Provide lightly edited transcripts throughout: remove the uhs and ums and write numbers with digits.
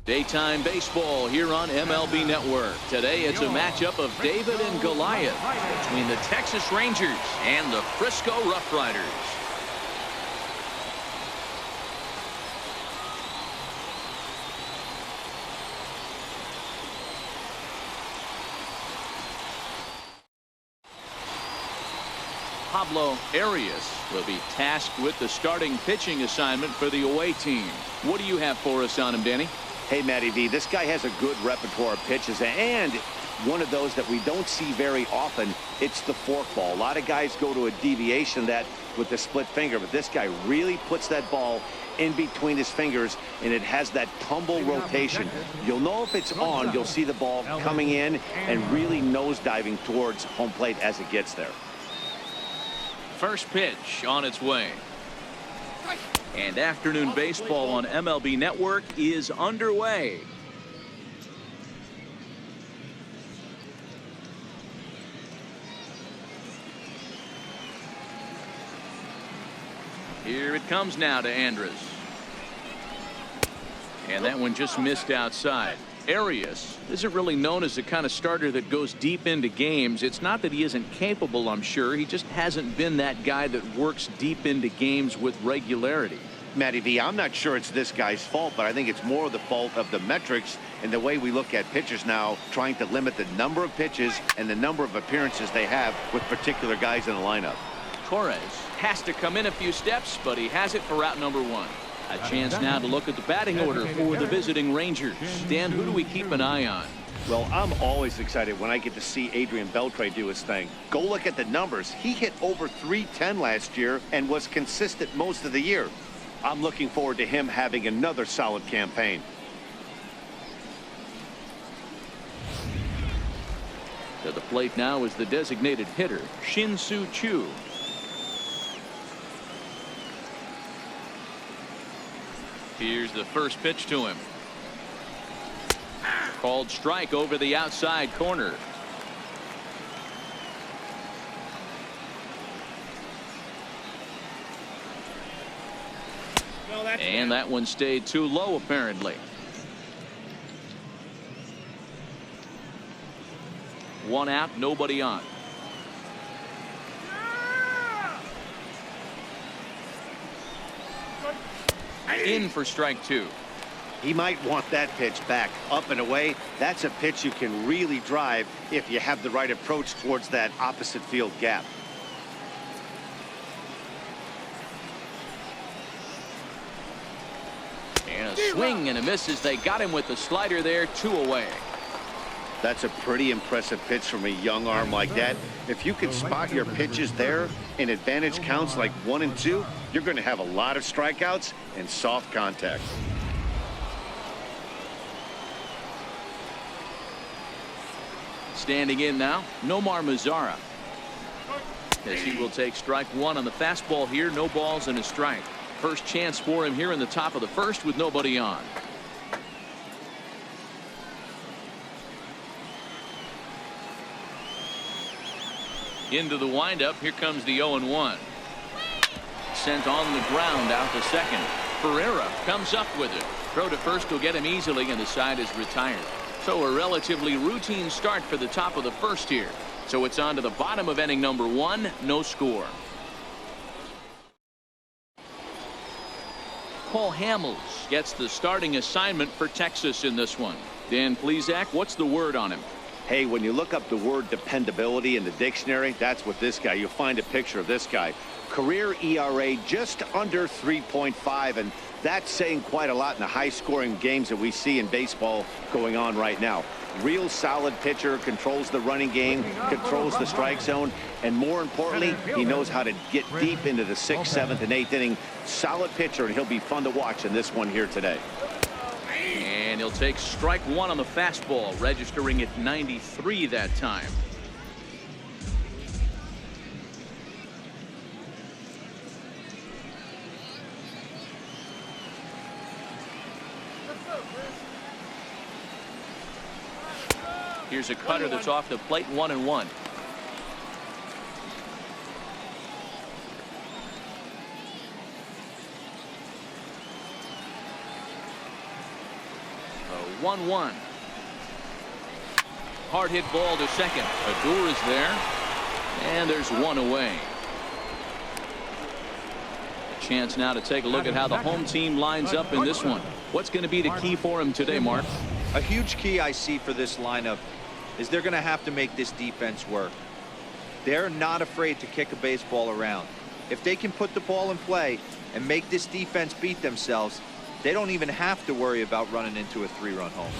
Daytime baseball here on MLB Network. Today it's a matchup of David and Goliath between the Texas Rangers and the Frisco RoughRiders. Pablo Arias will be tasked with the starting pitching assignment for the away team. What do you have for us on him, Danny? Hey, Matty V, this guy has a good repertoire of pitches, and one of those that we don't see very often, it's the forkball. A lot of guys go to a deviation that with the split finger, but this guy really puts that ball in between his fingers, and it has that tumble rotation. You'll know if it's on, you'll see the ball coming in and really nosediving towards home plate as it gets there. First pitch on its way. And afternoon baseball on MLB Network is underway. Here it comes now to Andrus. And that one just missed outside. Arias isn't really known as the kind of starter that goes deep into games. It's not that he isn't capable, I'm sure. He just hasn't been that guy that works deep into games with regularity. Matty V, I'm not sure it's this guy's fault, but I think it's more the fault of the metrics and the way we look at pitchers now, trying to limit the number of pitches and the number of appearances they have with particular guys in the lineup. Torres has to come in a few steps, but he has it for out number one. A chance now to look at the batting order for the visiting Rangers. Dan, who do we keep an eye on? Well, I'm always excited when I get to see Adrian Beltre do his thing. Go look at the numbers. He hit over .310 last year and was consistent most of the year. I'm looking forward to him having another solid campaign. To the plate now is the designated hitter, Shin-Soo Choo. Here's the first pitch to him. Called strike over the outside corner. And that one stayed too low, apparently. One out, nobody on. In for strike two. He might want that pitch back, up and away. That's a pitch you can really drive if you have the right approach towards that opposite field gap. And a swing and a miss as they got him with the slider there, 2 away. That's a pretty impressive pitch from a young arm like that. If you can spot your pitches there in advantage counts like 1 and 2, you're going to have a lot of strikeouts and soft contact. Standing in now, Nomar Mazara. As he will take strike 1 on the fastball here, no balls and a strike. First chance for him here in the top of the first with nobody on. Into the windup. Here comes the 0-1. Sent on the ground out to second. Ferreira comes up with it. Throw to first will get him easily, and the side is retired. So a relatively routine start for the top of the first here. So it's on to the bottom of inning number 1. No score. Paul Hamels gets the starting assignment for Texas in this one. Dan Plesac, what's the word on him? Hey, when you look up the word dependability in the dictionary, that's what this guy, you'll find a picture of this guy. Career ERA just under 3.5, and that's saying quite a lot in the high-scoring games that we see in baseball going on right now. Real solid pitcher, controls the running game, controls the strike zone, and more importantly, he knows how to get deep into the 6th, 7th, and 8th inning. Solid pitcher, and he'll be fun to watch in this one here today. And he'll take strike 1 on the fastball, registering at 93 that time. Here's a cutter that's off the plate, 1-1. The 1-1. Hard hit ball to second. Odor is there. And there's one away. A chance now to take a look at how the home team lines up in this one. What's going to be the key for him today, Mark? A huge key I see for this lineup is they're going to have to make this defense work. They're not afraid to kick a baseball around. If they can put the ball in play and make this defense beat themselves, they don't even have to worry about running into a 3-run home.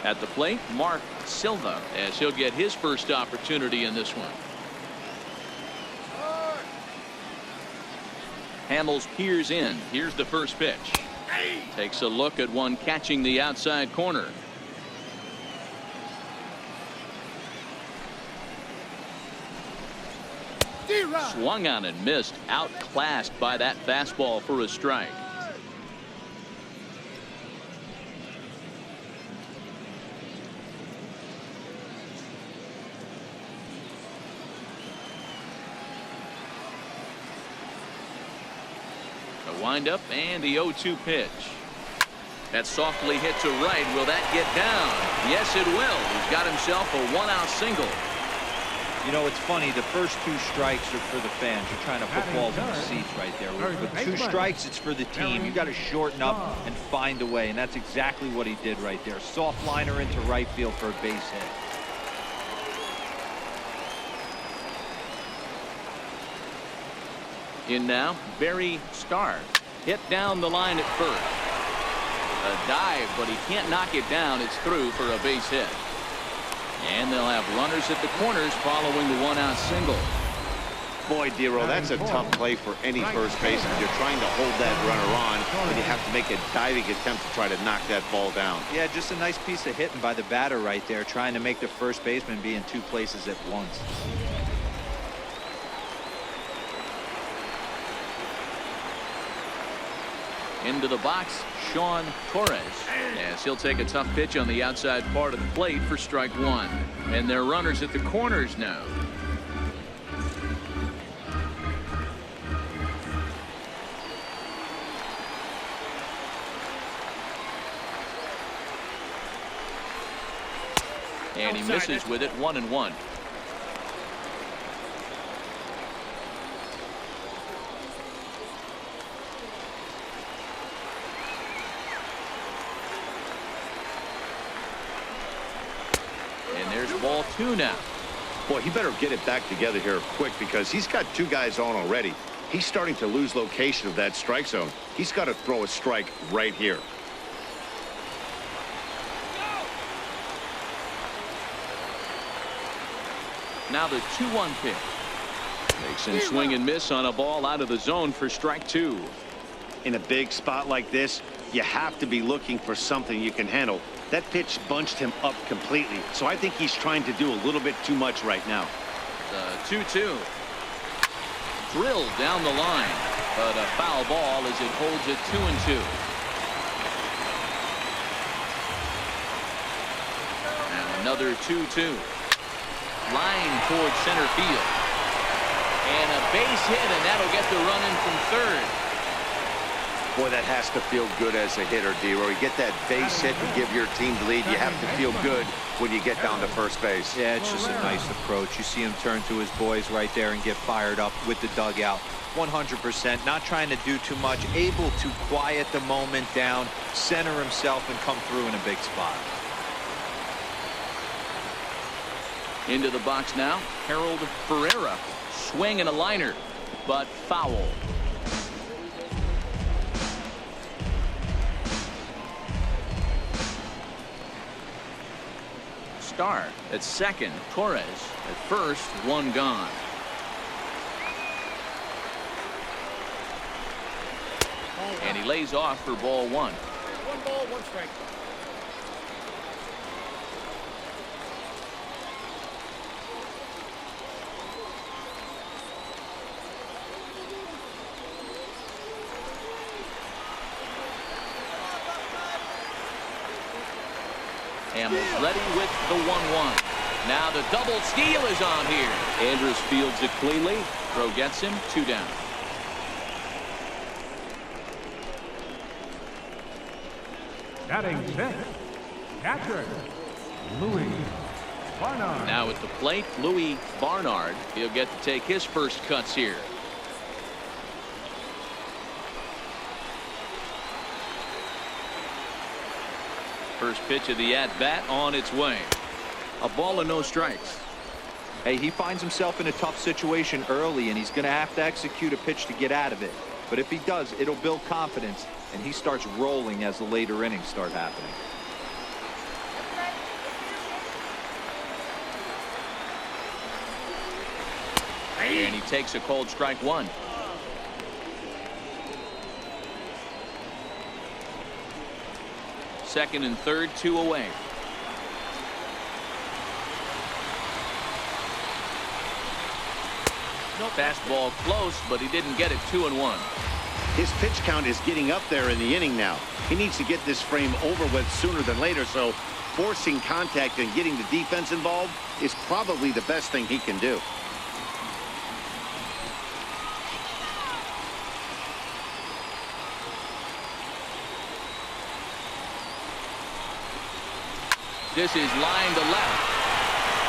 At the plate, Mark Silva, as he'll get his first opportunity in this one. Hamels peers in. Here's the first pitch. Takes a look at one catching the outside corner. Swung on and missed. Outclassed by that fastball for a strike. The windup and the 0-2 pitch. That softly hit to right. Will that get down? Yes, it will. He's got himself a 1-out single. You know, it's funny, the first 2 strikes are for the fans. You're trying to put balls in the seats right there. With 2 strikes, it's for the team. You got to shorten up and find a way, and that's exactly what he did right there. Soft liner into right field for a base hit. In now, Barry Starr. Hit down the line at first. A dive, but he can't knock it down. It's through for a base hit. And they'll have runners at the corners following the 1-out single. Boy, Dero, that's a tough play for any first baseman. You're trying to hold that runner on, and you have to make a diving attempt to try to knock that ball down. Yeah, just a nice piece of hitting by the batter right there, trying to make the first baseman be in 2 places at once. Into the box, Sean Torres, as he'll take a tough pitch on the outside part of the plate for strike 1. And they're runners at the corners now. And he misses with it. 1-1. Ball 2 now. Boy, he better get it back together here quick because he's got 2 guys on already. He's starting to lose location of that strike zone. He's got to throw a strike right here. Now the 2-1 pitch. Makes him swing and miss on a ball out of the zone for strike 2. In a big spot like this, you have to be looking for something you can handle. That pitch bunched him up completely, so I think he's trying to do a little bit too much right now. The 2-2. Drilled down the line, but a foul ball as it holds it 2-2. And another 2-2. Line towards center field. And a base hit, and that'll get the run in from third. Boy, that has to feel good as a hitter, D-Roy. You get that base hit and give your team the lead. You have to feel good when you get down to first base. Yeah, it's just a nice approach. You see him turn to his boys right there and get fired up with the dugout. 100%, not trying to do too much, able to quiet the moment down, center himself, and come through in a big spot. Into the box now, Harold Ferreira. Swing and a liner, but foul. Starr at second, Torres at first, 1 gone. And he lays off for ball 1. 1 ball, 1 strike. Hamels ready with the 1-1. Now the double steal is on here. Andrus fields it cleanly. Throw gets him, 2 down. Batting sixth, catcher, Louis Barnard. Now at the plate, Louis Barnard. He'll get to take his first cuts here. First pitch of the at-bat on its way. A ball and no strikes. Hey, he finds himself in a tough situation early, and he's going to have to execute a pitch to get out of it. But if he does, it'll build confidence, and he starts rolling as the later innings start happening. And he takes a cold strike one. Second and third, 2 away. Fastball close, but he didn't get it. 2-1. His pitch count is getting up there in the inning now. He needs to get this frame over with sooner than later, so forcing contact and getting the defense involved is probably the best thing he can do. This is line to left.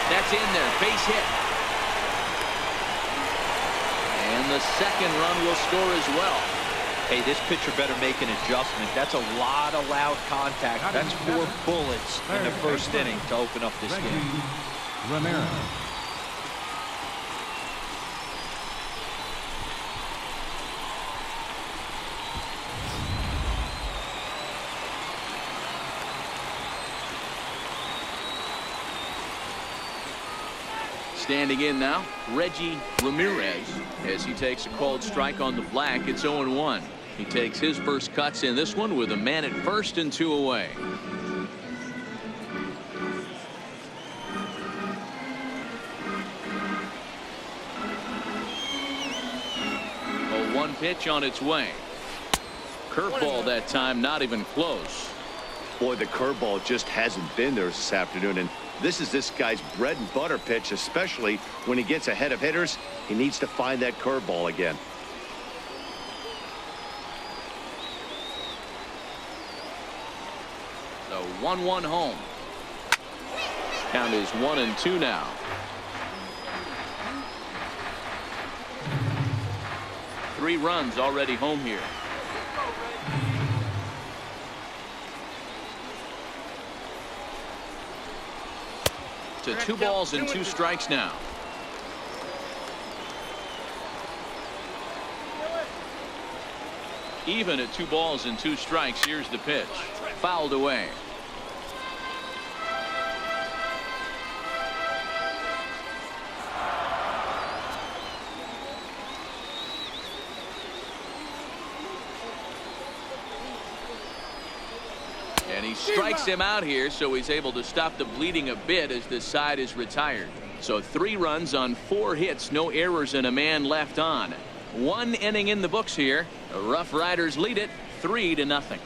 That's in there. Base hit. And the second run will score as well. Hey, this pitcher better make an adjustment. That's a lot of loud contact. That's 4 bullets in the first inning to open up this game. Ramirez. Standing in now, Reggie Ramirez, as he takes a cold strike on the black. It's 0-1. He takes his first cuts in this one with a man at first and 2 away. A 1 pitch on its way. Curveball that time, not even close. Boy, the curveball just hasn't been there this afternoon, and this is this guy's bread and butter pitch, especially when he gets ahead of hitters. He needs to find that curveball again. The 1-1 home. Count is 1-2 now. Three runs already home here. To 2 balls and 2 strikes now. Even at 2 balls and 2 strikes. Here's the pitch. Fouled away. And he strikes him out here, so he's able to stop the bleeding a bit as this side is retired. So 3 runs on 4 hits, no errors, and a man left on. 1 inning in the books here. The Rough Riders lead it 3-0.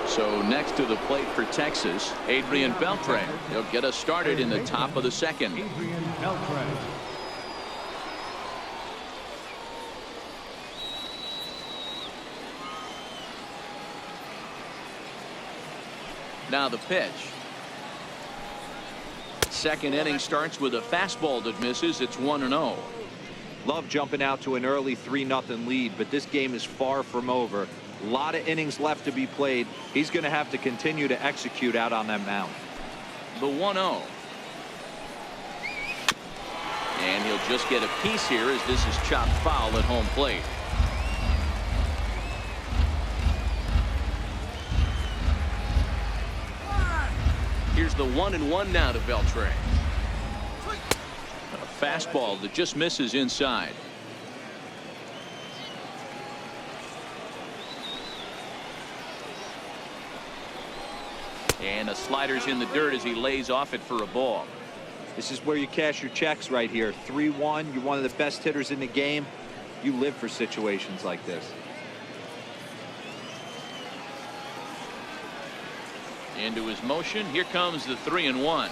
So next to the plate for Texas, Adrian Beltre. He'll get us started in the top of the second. Adrian Beltre. Now the pitch. Second inning starts with a fastball that misses. It's 1-0. Love jumping out to an early 3-0 lead, but this game is far from over. A lot of innings left to be played. He's going to have to continue to execute out on that mound. The 1-0. And he'll just get a piece here as this is chopped foul at home plate. Here's the 1-1 now to Beltre. A fastball that just misses inside. And a slider's in the dirt as he lays off it for a ball. This is where you cash your checks right here. 3-1. You're one of the best hitters in the game. You live for situations like this. Into his motion. Here comes the 3-1.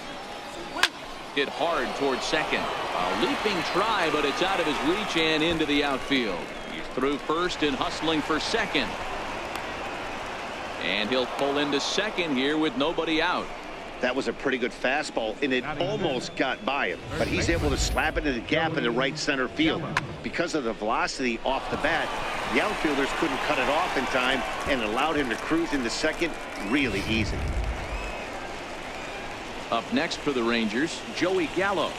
Hit hard towards second. A leaping try, but it's out of his reach and into the outfield. He's through first and hustling for second. And he'll pull into second here with nobody out. That was a pretty good fastball, and it almost got by him. But he's able to slap it in the gap in the right center field. Because of the velocity off the bat, the outfielders couldn't cut it off in time and allowed him to cruise into second really easy. Up next for the Rangers, Joey Gallo.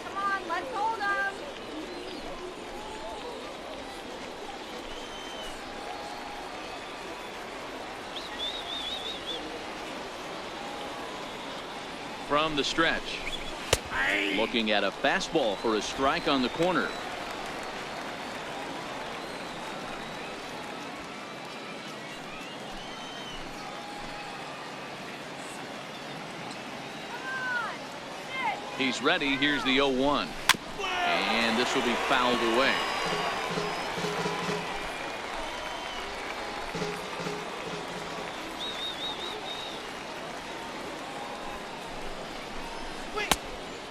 Come on, let's hold him. From the stretch. Looking at a fastball for a strike on the corner. He's ready. Here's the 0-1. And this will be fouled away.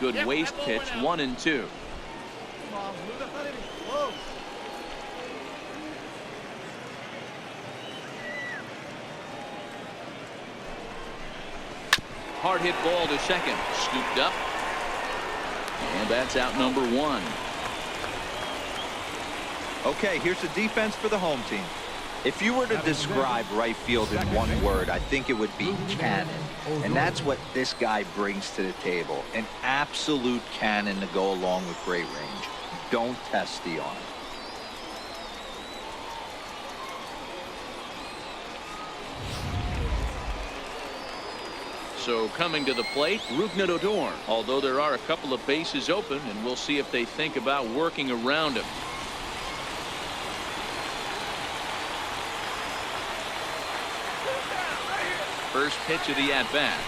Good waste pitch, 1-2. Hard hit ball to second. Scooped up. And that's out number 1. Okay, here's the defense for the home team. If you were to describe right field in one word, I think it would be cannon. And that's what this guy brings to the table. An absolute cannon to go along with great range. Don't test the arm. So coming to the plate, Roughriders. Although there are a couple of bases open, and we'll see if they think about working around him. First pitch of the at-bat.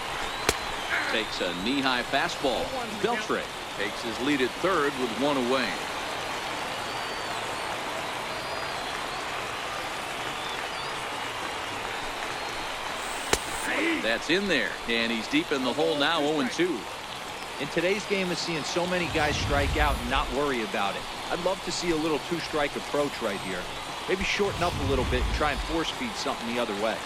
Takes a knee-high fastball. Beltre takes his lead at third with 1 away. That's in there, and he's deep in the hole now, 0-2. In today's game of seeing so many guys strike out and not worry about it, I'd love to see a little two-strike approach right here. Maybe shorten up a little bit and try and force feed something the other way.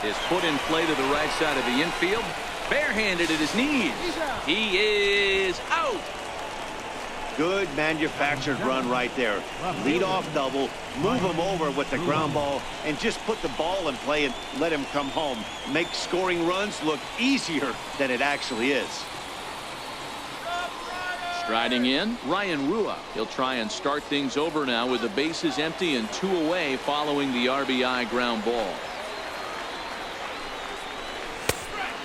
Is put in play to the right side of the infield. Barehanded at his knees. He is out. Good manufactured run right there. Lead off double, move him over with the ground ball, and just put the ball in play and let him come home. Make scoring runs look easier than it actually is. Striding in, Ryan Rua. He'll try and start things over now with the bases empty and 2 away following the RBI ground ball.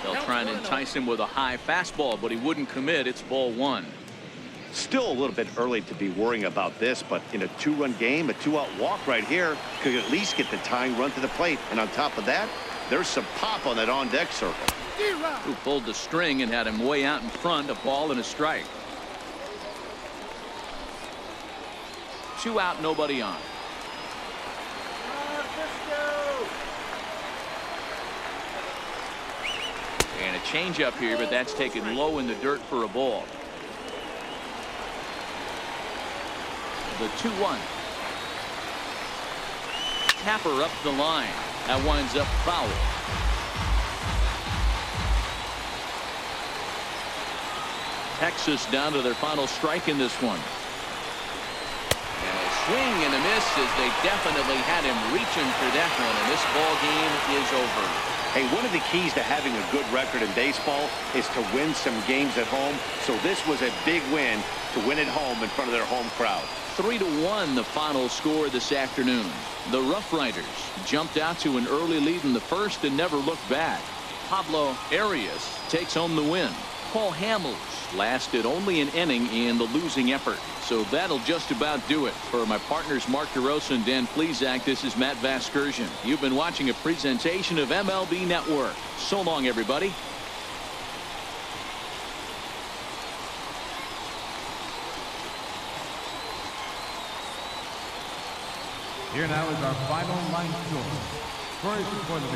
They'll try and entice him with a high fastball, but he wouldn't commit. It's ball 1. Still a little bit early to be worrying about this, but in a 2-run game, a 2-out walk right here could at least get the tying run to the plate. And on top of that, there's some pop on that on-deck circle. Who pulled the string and had him way out in front, a ball and a strike. 2 out, nobody on. And a changeup here, but that's taken low in the dirt for a ball. The 2-1. Tapper up the line. That winds up foul. Texas down to their final strike in this one. And a swing and a miss as they definitely had him reaching for that one. And this ball game is over. Hey, one of the keys to having a good record in baseball is to win some games at home. So this was a big win to win at home in front of their home crowd. 3-1 the final score this afternoon. The RoughRiders jumped out to an early lead in the first and never looked back. Pablo Arias takes home the win. Paul Hamels lasted only an inning in the losing effort. So that'll just about do it. For my partners Mark DeRosa and Dan Plesac, this is Matt Vasgersian. You've been watching a presentation of MLB Network. So long, everybody. Here now is our final line score. First for the